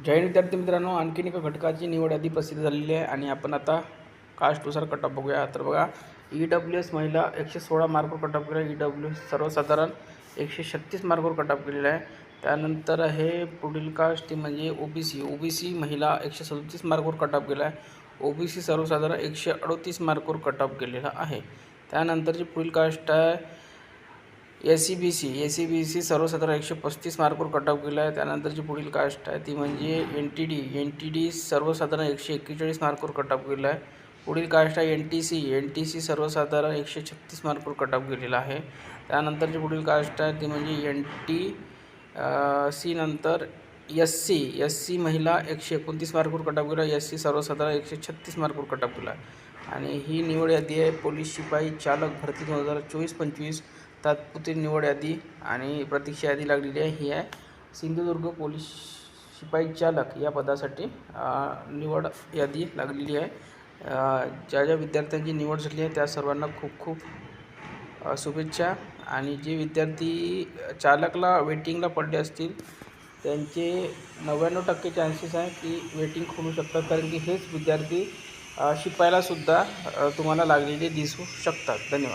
जय हिंद विद्यार्थी मित्रांनो, आणखीन एका घटकाची निवड यादी प्रसिद्ध झालेली आहे आणि आपण आता कास्टनुसार कट ऑफ बघूया. तर बघा, EWS महिला 116 मार्कवर कट ऑफ केला आहे. EWS सर्वसाधारण 136 मार्कवर कट ऑफ केलेला आहे. त्यानंतर आहे पुढील कास्ट ती म्हणजे ओबीसी महिला 137 मार्कवर कट ऑफ केला आहे. ओबीसी सर्वसाधारण 138 मार्कवर कट ऑफ केलेला आहे. त्यानंतरची पुढील कास्ट आहे एससीबीसी सर्वसाधारण 135 मार्कवर कट ऑफ केला आहे. त्यानंतरची पुढील कास्ट आहे ती म्हणजे एनटीडी सर्वसाधारण 141 मार्कवर कट ऑफ केला आहे. पुढील कास्ट आहे एनटीसी सर्वसाधारण 136 मार्कवर कट ऑफ केलेला आहे. त्यानंतरची पुढील कास्ट आहे ती म्हणजे सी नंतर एससी महिला 129 मार्कवर कट ऑफ केला. एससी सर्वसाधारण 136 मार्कवर कट ऑफ केला आहे. आणि ही निवड यादी आहे पोलीस शिपाई चालक भरती 2024-25 तात्पुरती निवड यादी आणि प्रतीक्षा यादी लागलेली आहे. ही आहे सिंधुदुर्ग पोलीस शिपाई चालक या पदासाठी निवड यादी लागलेली आहे. ज्या विद्यार्थ्यांची निवड झाली आहे त्या सर्वांना खूप खूप शुभेच्छा. आणि जे विद्यार्थी चालकला वेटिंगला पडले असतील त्यांचे 99% चान्सेस आहे की वेटिंग खोलू शकतात, कारण की हेच विद्यार्थी शिपायालासुद्धा तुम्हाला लागलेले दिसू शकतात. धन्यवाद.